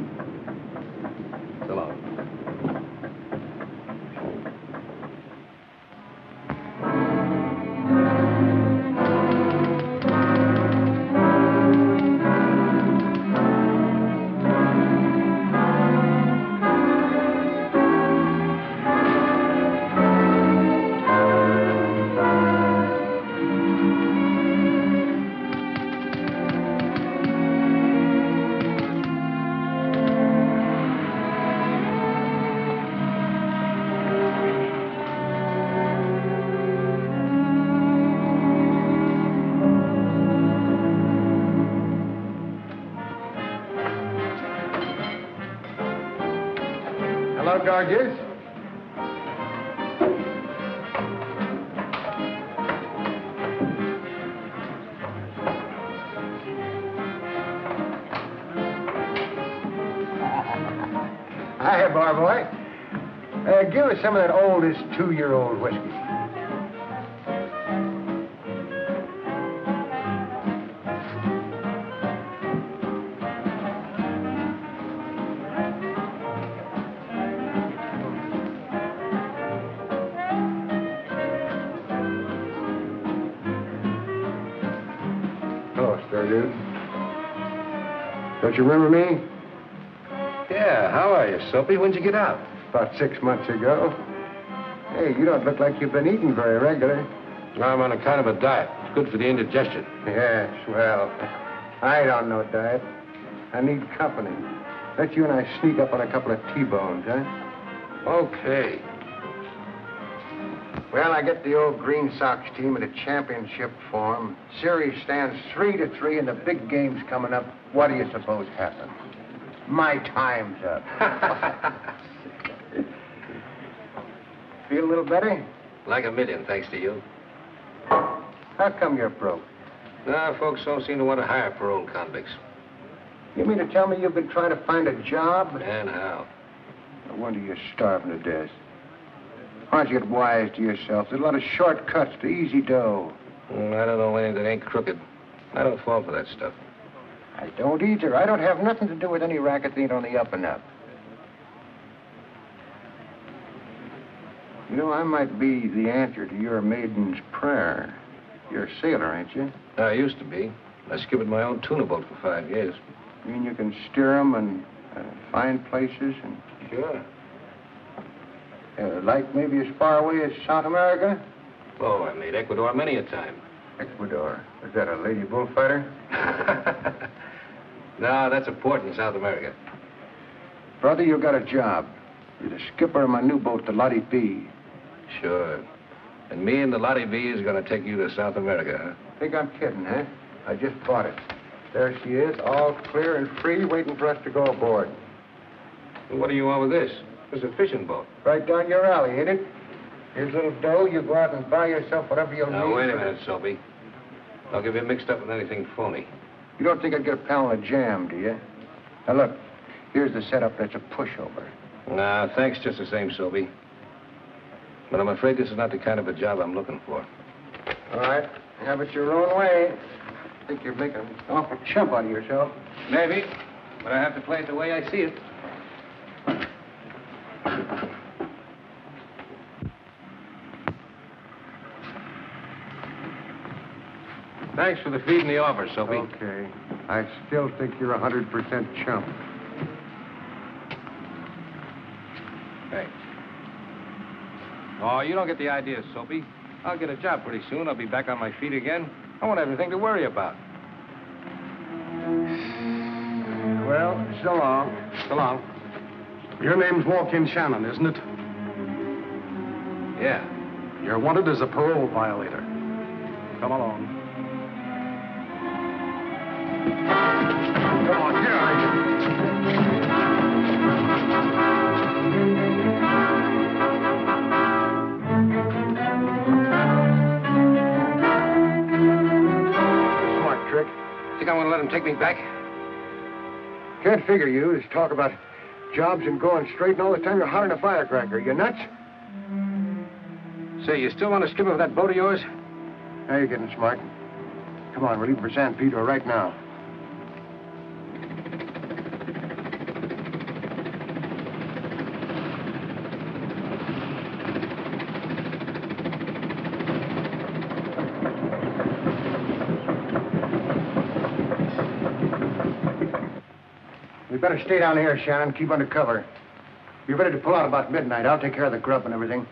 So long. Hello, Gorgeous. Hiya, bar boy. Give us some of that oldest 2-year-old whiskey. Hello, Sturgeon. Don't you remember me? Yeah, how are you, Soapy? When'd you get out? About 6 months ago. Hey, you don't look like you've been eating very regular. I'm on a kind of a diet. It's good for the indigestion. Yes, well, I don't know diet. I need company. Let you and I sneak up on a couple of T-bones, huh? Okay. Well, I get the old Green Sox team in a championship form. Series stands 3-3, and the big game's coming up. What do you suppose happens? My time's up. Feel a little better? Like a million, thanks to you. How come you're broke? Nah, folks don't seem to want to hire parole convicts. You mean to tell me you've been trying to find a job? And how? No wonder you're starving to death. Why don't you get wise to yourself? There's a lot of shortcuts to easy dough. I don't know anything that ain't crooked. I don't fall for that stuff. I don't either. I don't have nothing to do with any racket that ain't on the up and up. You know, I might be the answer to your maiden's prayer. You're a sailor, ain't you? I used to be. I skipped my own tuna boat for 5 years. You mean you can steer 'em and find places and... Sure. Like maybe as far away as South America? Oh, I made Ecuador many a time. Ecuador? Is that a lady bullfighter? No, that's a port in South America. Brother, you got a job. You're the skipper of my new boat, the Lottie B. Sure. And me and the Lottie V is going to take you to South America, huh? Think I'm kidding, huh? I just bought it. There she is, all clear and free, waiting for us to go aboard. Well, what do you want with this? It's a fishing boat. Right down your alley, ain't it? Here's a little dough. You go out and buy yourself whatever you'll need. Now, wait a minute, Soapy. Don't get me mixed up with anything phony. You don't think I'd get a pound of jam, do you? Now, look. Here's the setup that's a pushover. Nah, thanks just the same, Soapy. But I'm afraid this is not the kind of a job I'm looking for. All right. Have it your own way. I think you're making an awful chump out of yourself. Maybe. But I have to play it the way I see it. Thanks for the feed and the offer, Soapy. Okay. I still think you're 100% chump. Thanks. Oh, you don't get the idea, Soapy. I'll get a job pretty soon. I'll be back on my feet again. I won't have anything to worry about. Well, so long. So long. Your name's Walk-In Shannon, isn't it? Yeah. You're wanted as a parole violator. Come along. Come on, get out of here. Smart trick. Think I want to let him take me back? Can't figure you. Just talk about jobs and going straight, and all the time you're hollering a firecracker. You nuts? Say, you still want to skip over that boat of yours? Now you're getting smart. Come on, we're leaving for San Pedro right now. We better stay down here, Shannon. Keep under cover. Be ready to pull out about midnight. I'll take care of the grub and everything.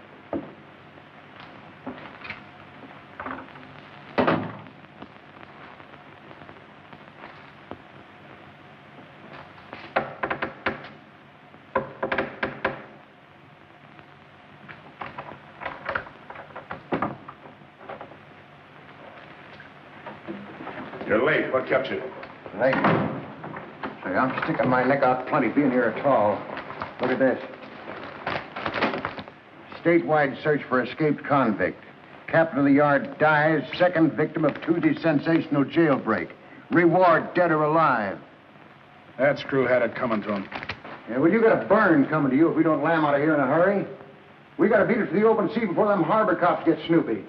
You're late. What kept you? Right. Say, I'm sticking my neck out plenty being here at all. Look at this. Statewide search for escaped convict. Captain of the yard dies, second victim of Tuesday's sensational jailbreak. Reward dead or alive. That screw had it coming to him. Yeah, well, you got a burn coming to you if we don't lam out of here in a hurry. We got to beat it to the open sea before them harbor cops get snoopy.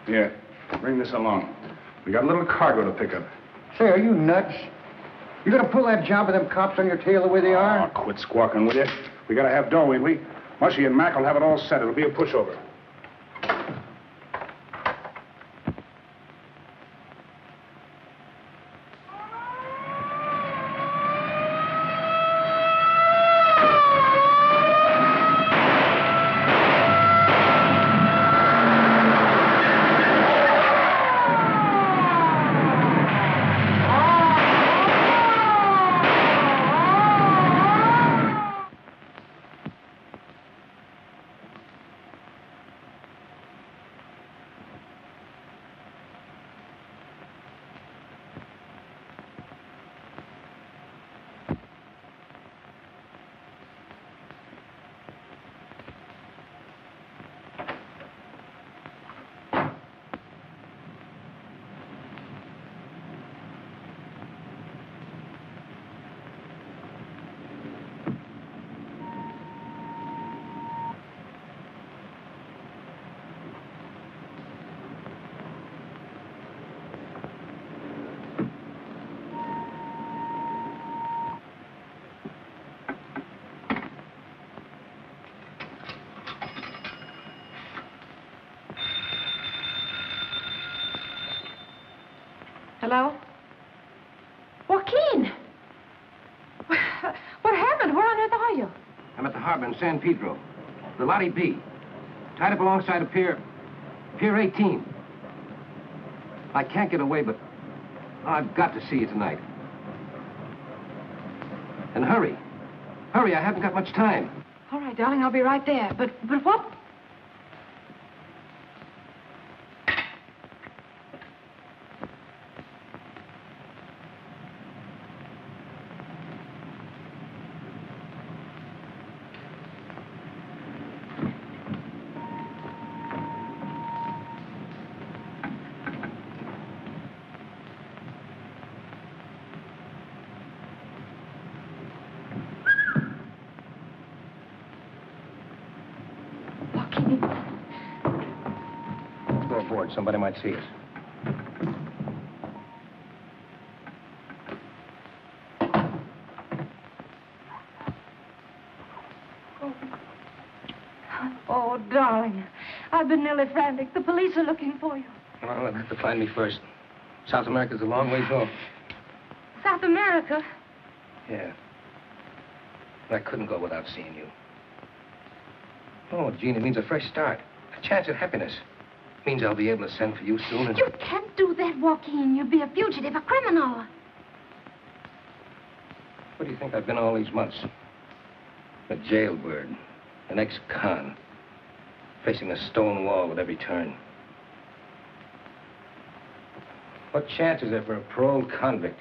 Here, bring this along. We got a little cargo to pick up. Say, are you nuts? You gonna pull that job with them cops on your tail the way they are? Oh, quit squawking, will you? We gotta have dough, ain't we? Mushy and Mac will have it all set. It'll be a pushover. Hello? Joaquin! What happened? Where on earth are you? I'm at the harbor in San Pedro. The Lottie B. Tied up alongside a pier 18. I can't get away, but I've got to see you tonight. And hurry. Hurry, I haven't got much time. All right, darling, I'll be right there. But what? Go aboard. Somebody might see us. Oh, darling, I've been nearly frantic. The police are looking for you. Well, they'll have to find me first. South America's a long ways off. South America? Yeah. I couldn't go without seeing you. Oh, Gene, it means a fresh start. A chance at happiness. It means I'll be able to send for you soon and... You can't do that, Joaquin. You'll be a fugitive, a criminal. What do you think I've been all these months? A jailbird. An ex-con. Facing a stone wall at every turn. What chance is there for a paroled convict?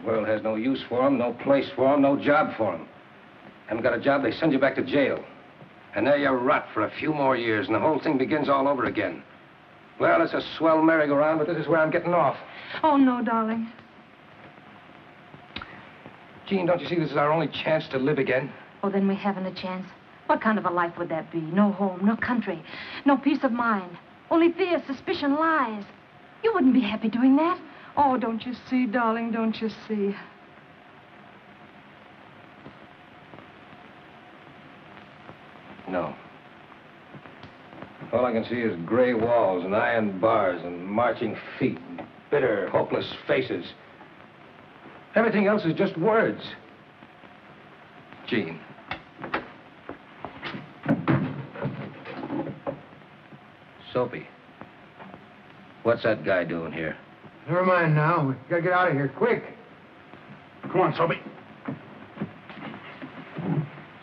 The world has no use for him, no place for him, no job for him. Haven't got a job, they send you back to jail. And there you rot for a few more years, and the whole thing begins all over again. Well, it's a swell merry-go-round, but this is where I'm getting off. Oh, no, darling. Jean, don't you see this is our only chance to live again? Oh, then we haven't a chance. What kind of a life would that be? No home, no country, no peace of mind. Only fear, suspicion, lies. You wouldn't be happy doing that. Oh, don't you see, darling, don't you see? No. All I can see is gray walls and iron bars and marching feet and bitter, hopeless faces. Everything else is just words. Jean. Soapy. What's that guy doing here? Never mind now. We gotta get out of here, quick. Come on, Soapy.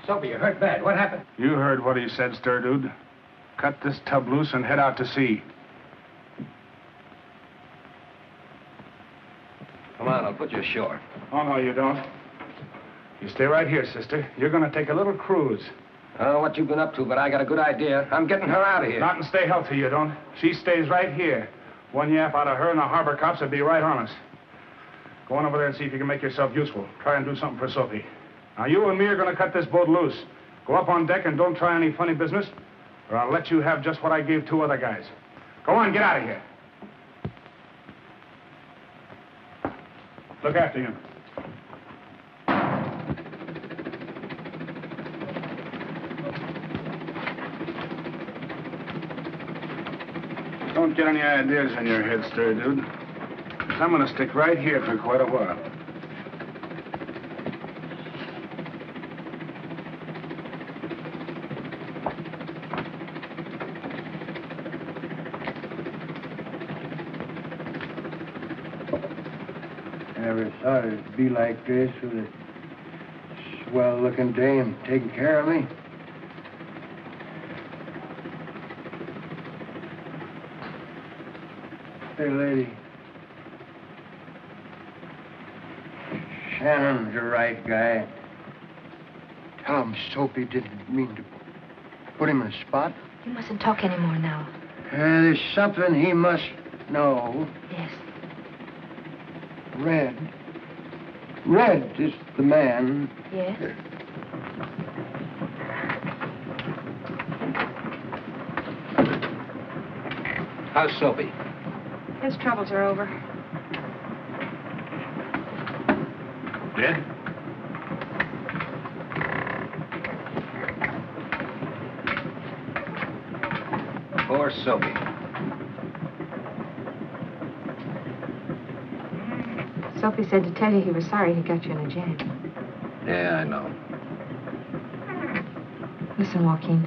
Soapy, you hurt bad. What happened? You heard what he said, Stir Dude. Cut this tub loose and head out to sea. Come on, I'll put you ashore. Oh, no, you don't. You stay right here, sister. You're gonna take a little cruise. I don't know what you've been up to, but I got a good idea. I'm getting her out of here. Not and stay healthy, you don't. She stays right here. One yap out of her and the harbor cops would be right on us. Go on over there and see if you can make yourself useful. Try and do something for Sophie. Now, you and me are gonna cut this boat loose. Go up on deck and don't try any funny business, or I'll let you have just what I gave 2 other guys. Go on, get out of here. Look after him. Don't get any ideas in your head, Stir Dude. I'm gonna stick right here for quite a while. Never thought it'd be like this with a swell-looking dame taking care of me. Hey, lady. Shannon's the right guy. Tell him Soapy didn't mean to put him in a spot. You mustn't talk anymore now. There's something he must know. Yes. Red. Red is the man. Yes? How's Soapy? His troubles are over. Dead? Poor Soapy. Soapy said to tell you he was sorry he got you in a jam. Yeah, I know. Listen, Joaquin.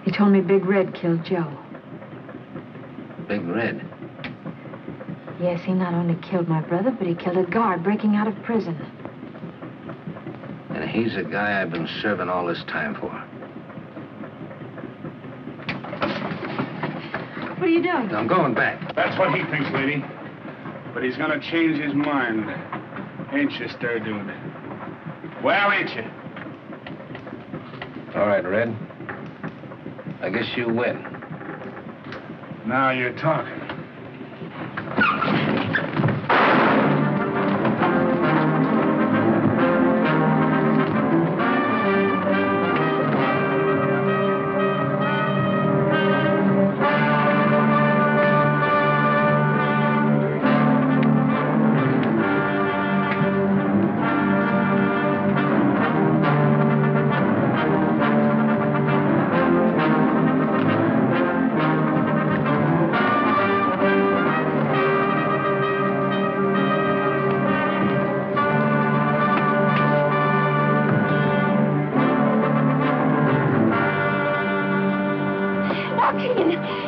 He told me Big Red killed Joe. Big Red? Yes, he not only killed my brother, but he killed a guard breaking out of prison. And he's the guy I've been serving all this time for. What are you doing? I'm going back. That's what he thinks, lady. But he's gonna change his mind. Ain't you, Stir Dude? Well, ain't you? All right, Red. I guess you win. Now you're talking.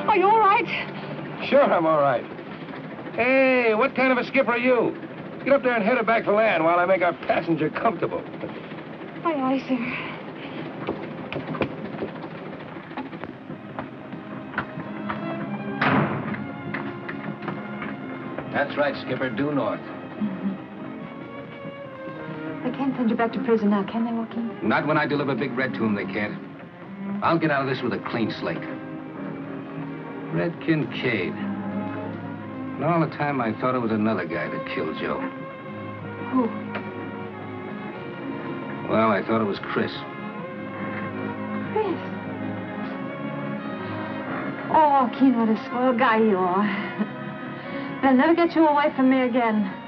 Are you all right? Sure, I'm all right. Hey, what kind of a skipper are you? Get up there and head her back for land while I make our passenger comfortable. Aye, aye, sir. That's right, Skipper. Due north. They can't send you back to prison now, can they, Joaquin? Not when I deliver Big Red to him, they can't. I'll get out of this with a clean slate. Red Kincaid. And all the time I thought it was another guy that killed Joe. Who? Well, I thought it was Chris. Chris? Oh, Joaquin, what a swell guy you are. They'll never get you away from me again.